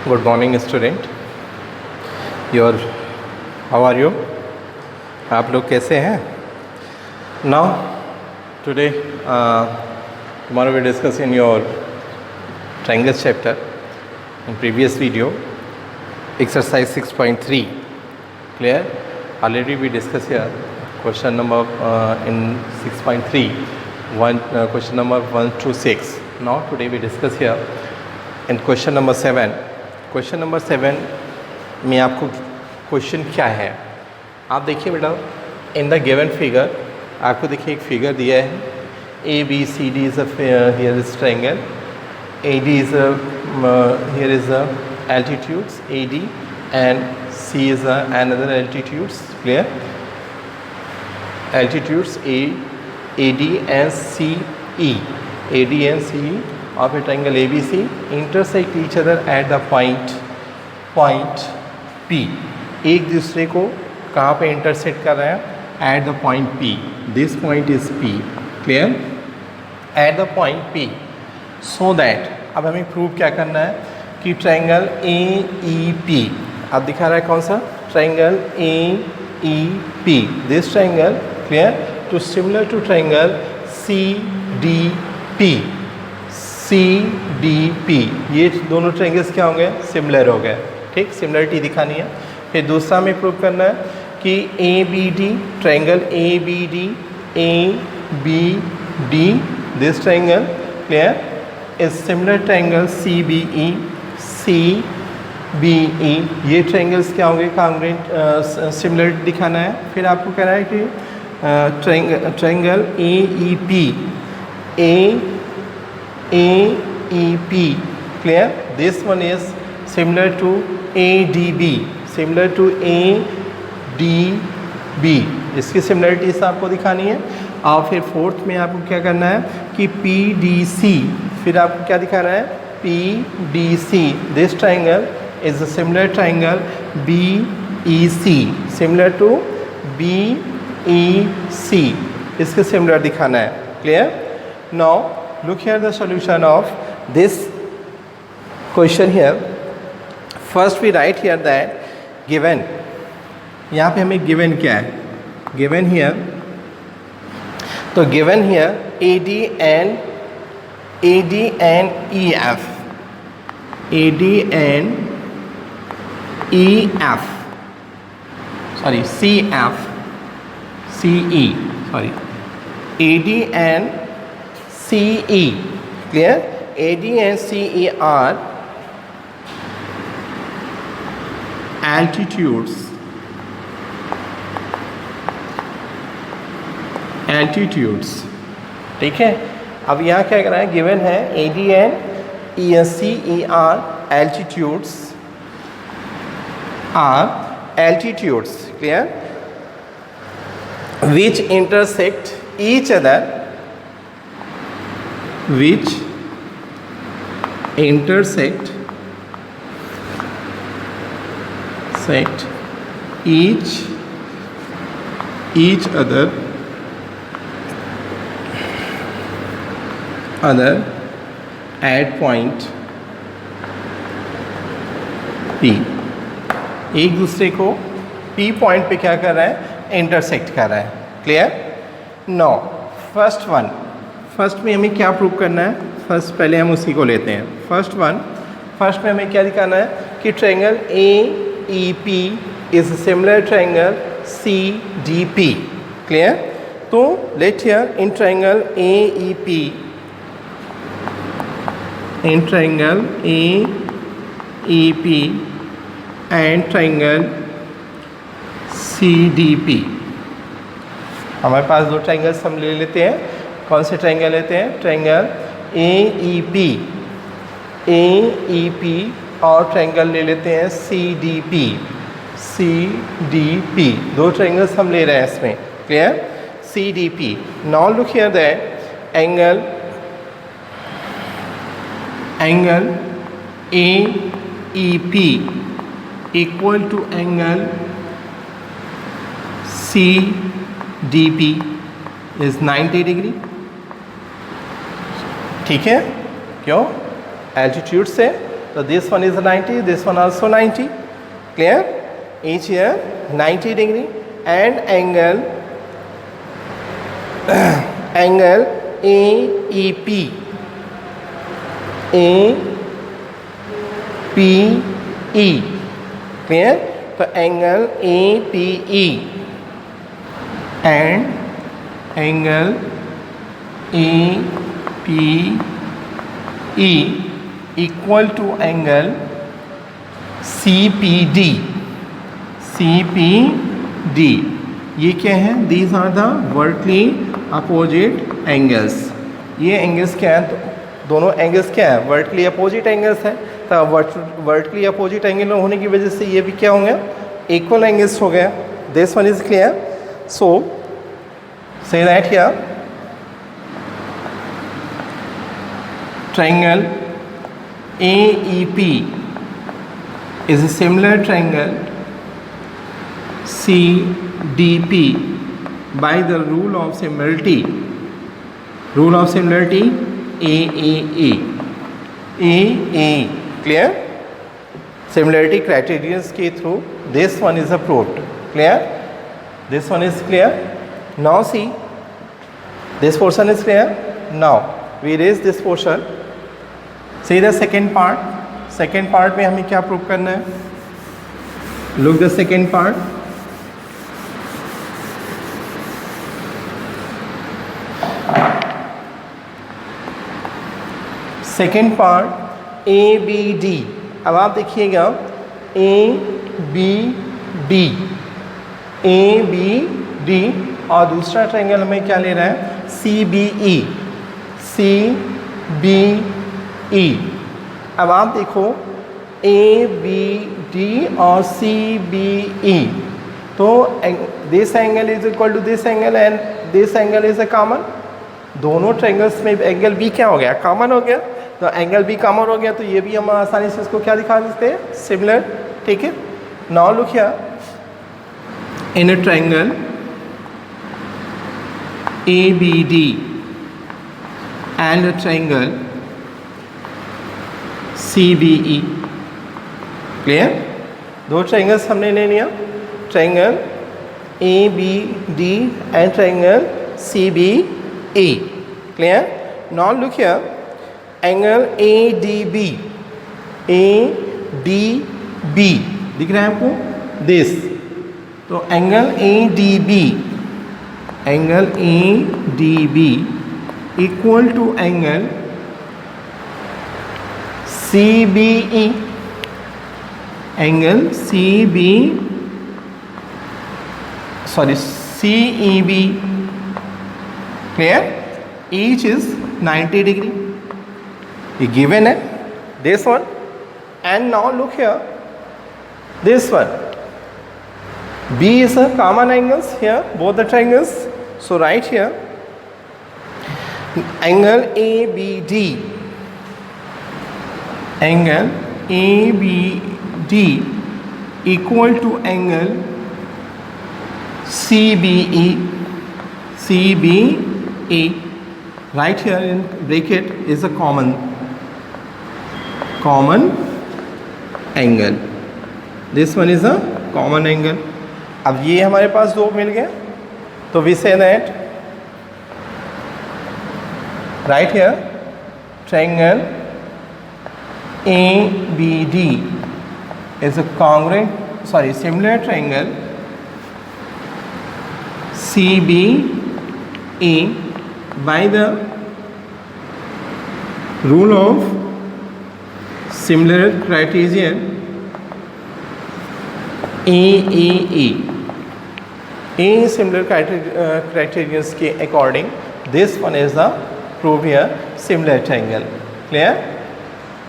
Good morning student. Your how are you? आप लोग कैसे हैं? Now today tomorrow we discuss in your triangles chapter. In previous video exercise 6.3 clear. Already we discussed here question number in 6.3 question number 1 to 6. Now today we discuss here in question number 7. Question number 7 में आपको question क्या है आप देखिए बेटा. In the given figure आपको देखिए एक फिगर दिया है. A B C D is here is triangle. A D is here is altitudes A D and C is another altitudes. Clear. Altitudes A D and C E. A D and C E of a triangle ABC intersect each other at the point P. एक दूसरे को कहाँ पे intersect कर रहे हैं? At the point P. This point is P. Clear? At the point P. So that अब हमें प्रूव क्या करना है कि ट्रायंगल AEP अब दिखा रहा है कौन सा? Triangle AEP. This triangle clear to similar to triangle CDP. CDP ये दोनों ट्रायंगल्स क्या होंगे? सिमिलर हो गए. ठीक, सिमिलरिटी दिखानी है. फिर दूसरा हमें प्रूव करना है कि ABD triangle ABD this triangle clear is similar triangle CBE. ये ट्रायंगल्स क्या होंगे? कॉन्ग्रुएंट सिमिलरिटी दिखाना है. फिर आपको कहना है कि triangle AEP clear. This one is similar to ADB. इसकी सिमिलरिटीज आपको दिखानी है. और फिर फोर्थ में आपको क्या करना है कि PDC. फिर आपको क्या दिखाना है? PDC. This triangle is a similar triangle BEC. Similar to BEC. इसके सिमिलर दिखाना है. Clear. Now look here the solution of this question here. First we write here that given. यहाँ पे हमें given क्या है? Given here. तो given here AD and EF. AD and EF. Sorry, CE. Sorry. AD and CE. Clear? AD and CE are altitudes. ठीक है. अब यहाँ क्या कर रहा है? गिवन है AD and CE are altitudes. Clear? Which intersect each other. Which intersect each other at point P. एक दूसरे को P पॉइंट पे क्या कर रहा है? इंटरसेक्ट कर रहा है. क्लियर. नो फर्स्ट में हमें क्या प्रूव करना है? फर्स्ट पहले हम उसी को लेते हैं. फर्स्ट में हमें क्या दिखाना है कि triangle AEP is similar triangle CDP. Clear. तो let here in triangle AEP and triangle CDP. हमारे पास दो ट्रायंगल्स हम ले लेते हैं. कौन से ट्रायंगल लेते हैं? ट्रायंगल AEP और ट्रायंगल ले लेते हैं CDP. दो ट्रायंगल्स हम ले रहे हैं इसमें. Clear. CDP. Now look here that angle AEP equal to angle CDP is 90 degree. ठीक है. क्यों? एल्टीट्यूड से तो this one is 90, this one also 90. Clear? Each here 90 degree and angle AEP. APE. Clear? तो angle APE and angle APE equal to angle CPD. CPD ये क्या है? These are the vertically opposite angles. ये angles क्या हैं? तो दोनों angles क्या है? वर्टिकली अपोजिट एंगल्स हैं. तो वर्टिकली अपोजिट एंगल होने की वजह से ये भी क्या होंगे? इक्वल एंगल्स हो गया. This one is clear. So say that here triangle AEP is a similar triangle CDP by the rule of similarity. Rule of similarity AAA. Clear? Similarity criterion के through this one is approved. Clear? This one is clear. Now see, this portion is clear. Now we erase this portion. See the second part. Second part में हमें क्या prove करना है? Look the second part. Second part ABD. अब आप देखिएगा ABD और दूसरा ट्रायंगल हमें क्या ले रहा है? CBE. अब आप देखो ABD और CBE, तो this angle is equal to this angle and this angle is a common. दोनों ट्रायंगल्स में एंगल बी क्या हो गया? कॉमन हो गया. तो एंगल बी कॉमन हो गया, तो ये भी हम आसानी से इसको क्या दिखा देते हैं? सिमिलर. ठीक है. Now look here, in a triangle ABD and a triangle CBE. Clear? दो ट्रायंगल्स हमने ले लिया, triangle ABD and triangle CBE. Clear? Now look here, angle ADB. दिख रहा है आपको? दिस. तो angle ADB equal to angle CBE. CEB. Clear? Each is 90 degree. ये given है, this one. And now look here, this one. B is a common angles here, both the triangles. So right here, angle ABD equal to angle CBE. Right here in bracket is a common angle. This one is a common angle. अब ये हमारे पास दो मिल गए, तो we say that right here triangle ABD is a similar triangle CBE by the rule of similar criterion AAA. Similar criterion के according this one is the prove here similar triangle. Clear?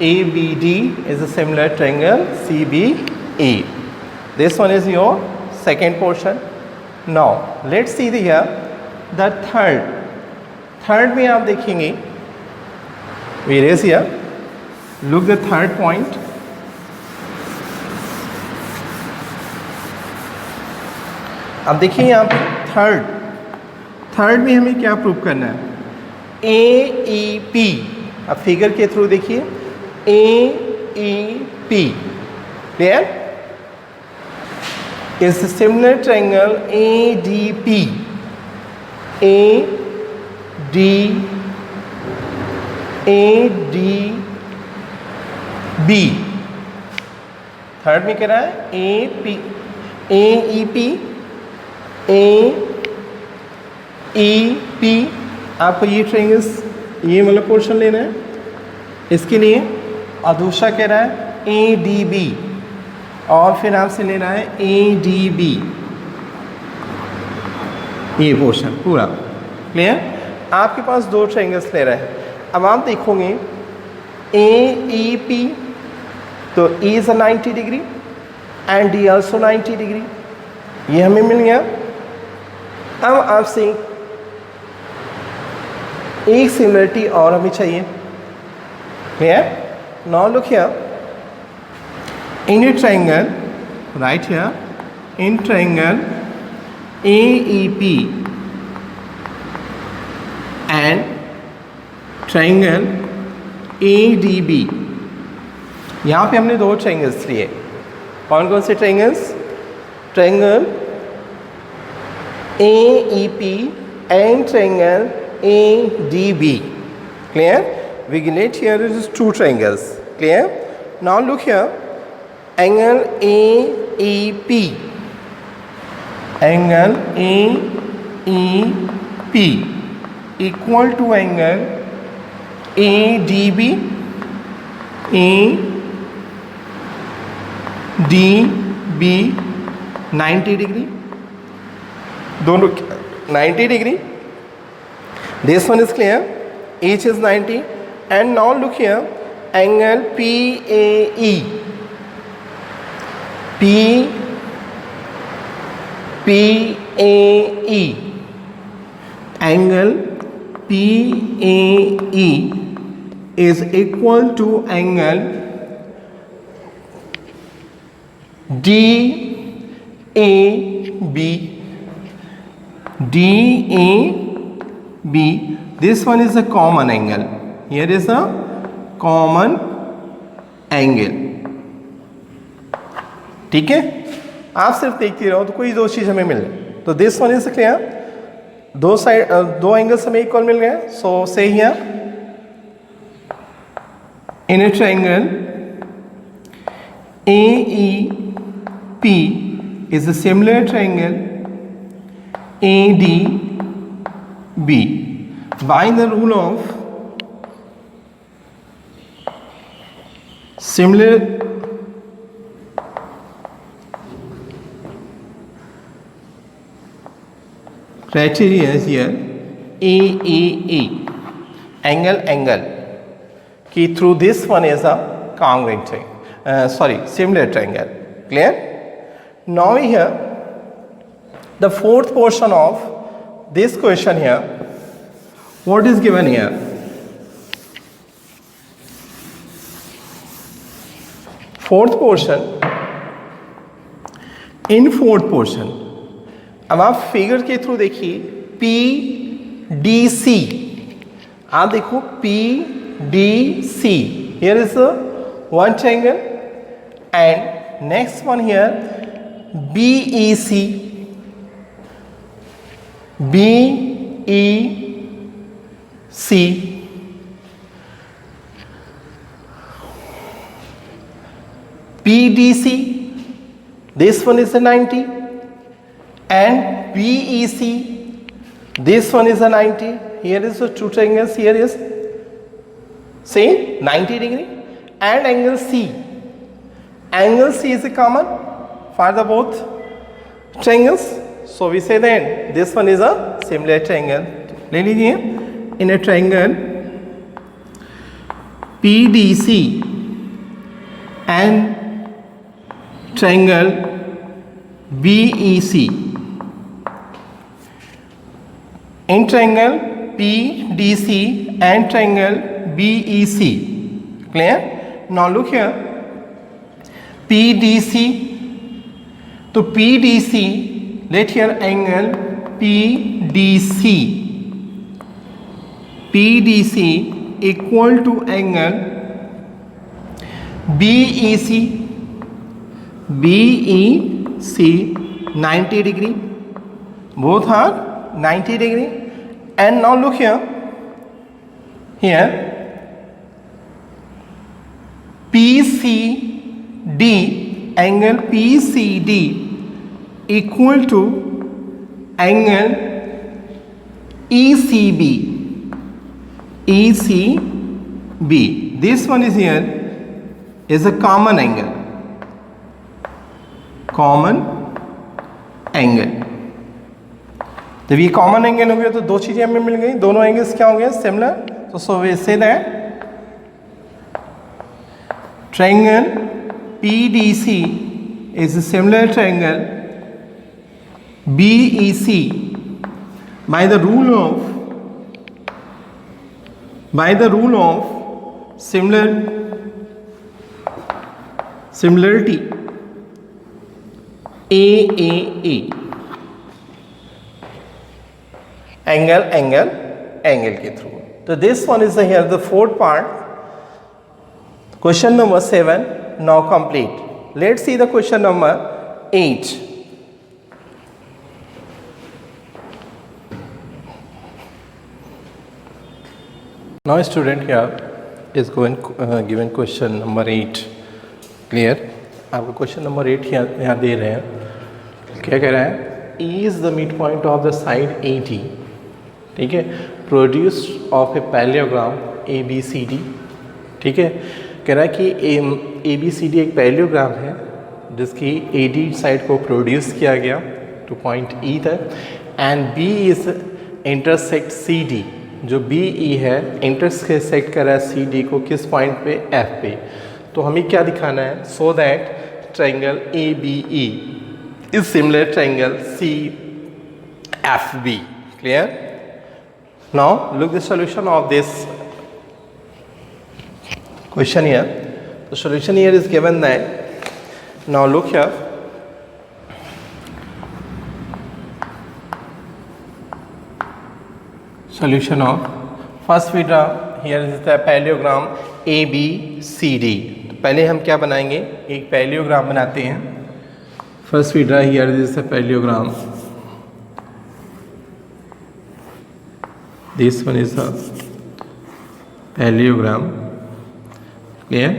ABD is a similar triangle CBE. This one is your second portion. Now let's see the third में आप देखेंगे, we erase here. Look the third point. अब देखिए यहाँ पे third में हमें क्या प्रूव करना है? AEP. अब फिगर के थ्रू देखिए, AEP Clear? Is a similar triangle ADB. ADB. Third में कह रहा है AEP. आपको ये ट्रायंगल्स, ये मतलब पोर्शन लेना है. इसके लिए और दूसरा कह रहा है ADB और फिर आपसे लेना है ADB, ये पोर्शन पूरा. क्लियर? आपके पास दो ट्रायंगल्स ले रहा है. अब आप देखोगे AEP, तो E is a 90 degree and D also 90 degree. ये हमें मिल गया. अब आपसे एक सिमिलरिटी और हमें चाहिए. Clear? Now look here. In a triangle, right here, in triangle AEP and triangle ADB. यहाँ पे हमने दो ट्रायंगल्स लिए. कौन कौन से triangles? Triangle AEP and triangle ADB. Clear? We relate here is two triangles. Clear? Now look here. Angle AEP. Angle AEP equal to angle ADB. ADB 90 degree. दोनों 90 degree. This one is clear. Each is 90. And now look here. Angle PAE. PAE. Angle PAE is equal to angle DAB. DAB. This one is a common angle. Here is a common angle. ठीक है? आप सिर्फ देखते रहो तो कोई दो चीज़ हमें मिल. तो दिस वन इज क्लियर. दो साइड दो एंगल्स हमें इक्वल मिल गए. सो से here in A triangle AEP is a similar triangle ADB. By the rule of similar criteria is here AAA, angle कि through this one is a congruent triangle, similar triangle. Clear? Now here the fourth portion of this question here, what is given here? Fourth portion. In fourth portion, अब आप figure के through देखिए PDC. आप देखो PDC. Here is one triangle and next one here BEC. BEC. PDC. This one is a 90. And BEC. This one is a 90. Here is the two triangles. Here is same 90 degree. And angle C. Angle C is a common for the both triangles. So we say then this one is a similar triangle. ले लीजिए. In a triangle PDC and triangle BEC. In triangle PDC and triangle BEC. Clear? Now look here. PDC. तो PDC, let here angle PDC. PDC equal to angle BEC 90 degree, both are 90 degree. And now look here PCD, angle PCD equal to angle ECB. This one is here is a common angle. जब ये common angle हो गया तो दो चीज़ें हमें मिल गई, दोनों एंगल्स क्या हो गए? सिमिलर. तो so we say that triangle PDC is a similar triangle BEC by the rule of similarity AAA. Angle के through. So this one is here the fourth part. Question number 7 now complete. Let's see the question number 8. Now student here is given question number 8. Clear? आपको question number 8 यहाँ दे रहे हैं. क्या कह रहा है? E is the midpoint of the side AD. ठीक है, प्रोड्यूस्ड ऑफ ए पैलियोग्राम ABCD. ठीक है, कह रहा है कि ABCD एक पैलियोग्राम है जिसकी AD साइड को प्रोड्यूस किया गया टू पॉइंट E तक, and B is intersect CD. जो BE है इंटरसेक्ट कर रहा है CD को किस पॉइंट पे? F पे. तो हमें क्या दिखाना है? So that triangle ABE is similar triangle CFB. Clear? Now look the solution of this question here. The solution here is given that, now look here, solution of first we draw here is the parallelogram ABCD. तो पहले हम क्या बनाएंगे? एक parallelogram बनाते हैं. First we draw here this the parallelogram. This one is a parallelogram. Clear?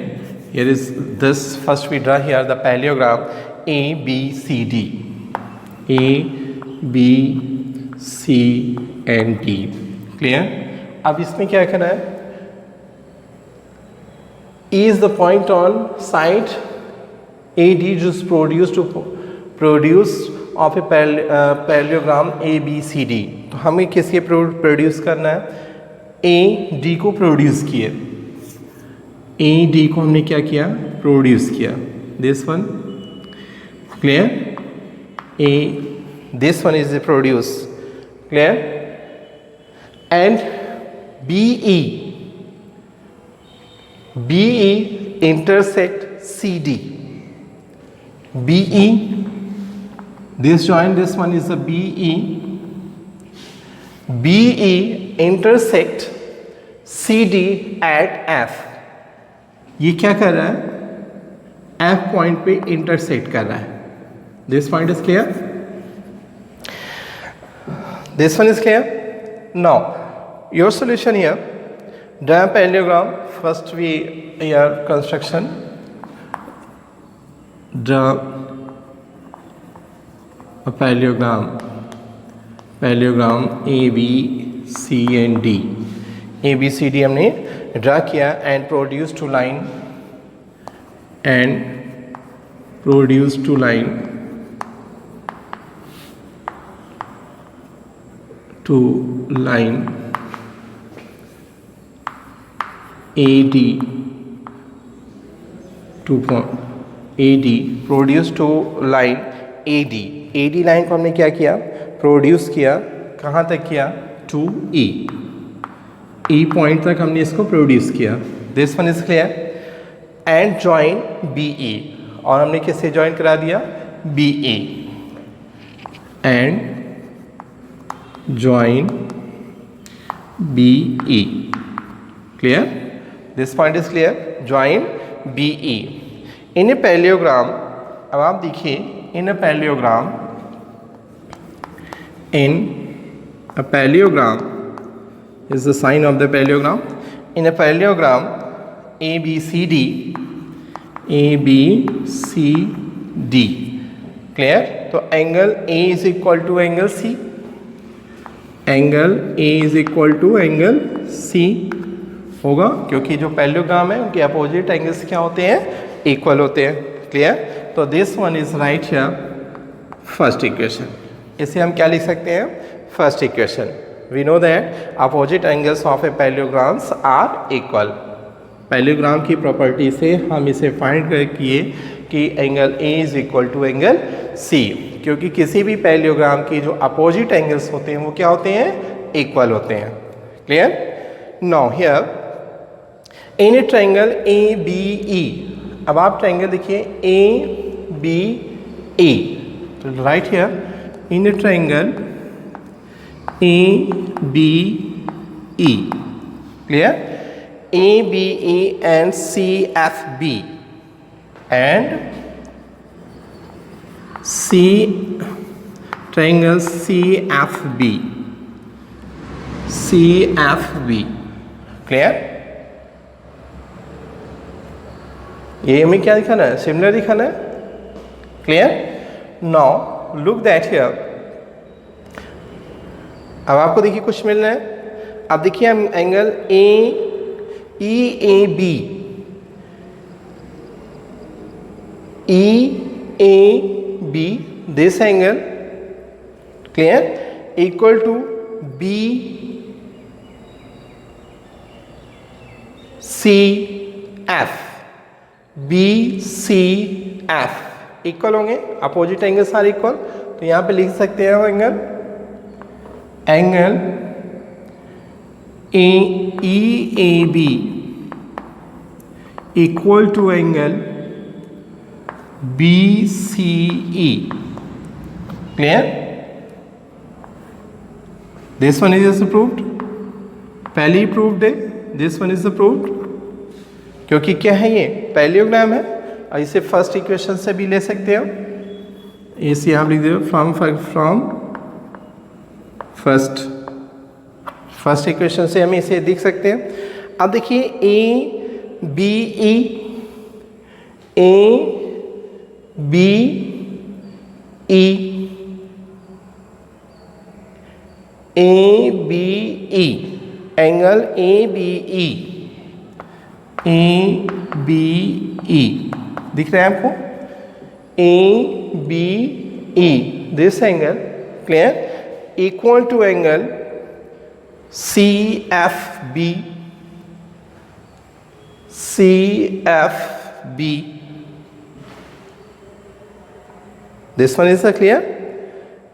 Here is this. First we draw here the parallelogram ABCD. A, B, C and D. Clear? अब इसमें क्या करना है? E is the point on side AD just produced of a parallelogram ABCD. तो हमें किसके produce करना है? AD को प्रोड्यूस किए. AD को हमने क्या किया? प्रोड्यूस किया. This one. Clear? This one is produce. Clear? And BE intersect CD. BE, this joint, this one is a BE. BE intersect CD at F. ये क्या कर रहा है? F पॉइंट पे इंटरसेक्ट कर रहा है. This point is clear? This one is clear? Now, your solution here. Draw a parallelogram. First we here construction. Draw a parallelogram A, B, C and D. A, B, C, D हमने draw किया and produce two line AD produce two line AD line को हमने क्या किया? Produce किया. कहाँ तक किया? टू E पॉइंट तक हमने इसको प्रोड्यूस किया. This one is clear. And join BE, और हमने किससे जॉइन करा दिया? BE. And join BE. Clear? This point is clear. Join BE. In a parallelogram, अब आप देखिए, in a parallelogram is the sign of the parallelogram. In a parallelogram ABCD, clear? तो angle A is equal to angle C, angle A is equal to angle C होगा, क्योंकि जो parallelogram है उनके opposite angles क्या होते हैं, equal होते हैं. क्लियर? तो this one is right here first equation. इसे हम क्या लिख सकते हैं, first equation. We know that opposite angles of a parallelograms are equal. Parallelogram की प्रॉपर्टी से हम इसे फाइंड किए कि angle A is equal to angle C, क्योंकि किसी भी पैरेललोग्राम की जो अपोजिट एंगल्स होते हैं वो क्या होते हैं, इक्वल होते हैं. Clear? Now here in A triangle ABE, अब आप ट्रायंगल देखिए ABE, तो right here in A triangle ABE, clear? ABE and CFB and triangle CFB, clear? ये हमें क्या दिखाना है, सिमिलर दिखाना है. Clear? Now look that here. अब आपको देखिए कुछ मिल रहा है. अब देखिए हम angle EAB this angle, clear, equal to BCF equal होंगे, अपोजिट एंगल्स आर इक्वल. तो यहाँ पे लिख सकते हैं angle EAB equal to angle BCE. Clear? This one is proved, पहले ही प्रूव्ड है. दिस वन इज प्रूव्ड, क्योंकि क्या है, ये पैरेललोग्राम है और इसे फर्स्ट इक्वेशन से भी ले सकते हो. इसे आप लिख दो फ्रॉम फर्स्ट इक्वेशन से हम इसे देख सकते हैं. अब देखिए ABE एंगल ABE दिख रहा है आपको, ABE this angle, clear, equal to angle CFB. This one is clear,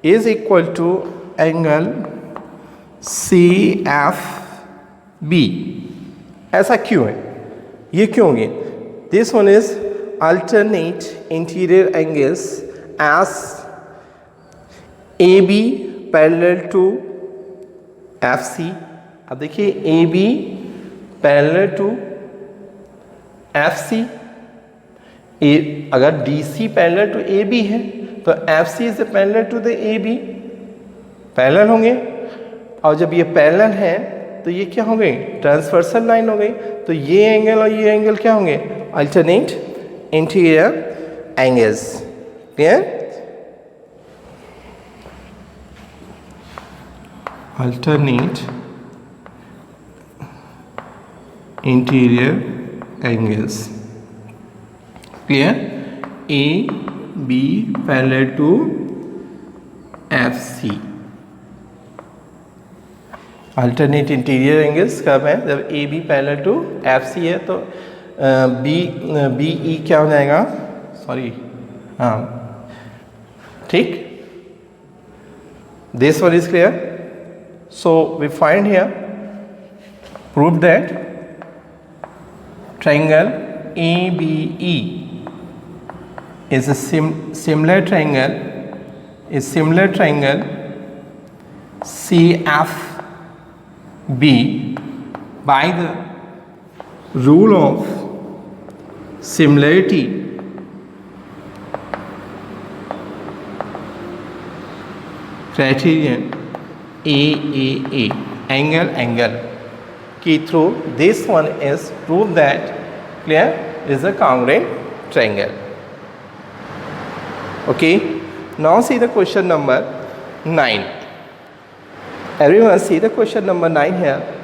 is equal to angle CFB. ऐसा क्यों है, ये क्यों होंगे? This one is alternate interior angles as AB parallel to FC. अब देखिए AB पैरेलल टू FC, अगर DC parallel to AB है तो FC is parallel to the AB, parallel होंगे. और जब ये पैरेलल है तो ये क्या हो गई, ट्रांसवर्सल लाइन हो गई. तो ये एंगल और ये एंगल क्या होंगे, alternate interior angles. Clear? alternate interior angles. Clear? AB parallel to FC. alternate interior angles कब है, जब AB parallel to FC है. तो BE क्या हो जाएगा, सॉरी, हाँ, ठीक. This one is clear. So we find here, prove that triangle ABE is a similar triangle CFB by the rule of similarity criterion AAA, angle key through this one is prove that clear is a congruent triangle. Okay, now see the question number 9. Everyone see the question number 9 here.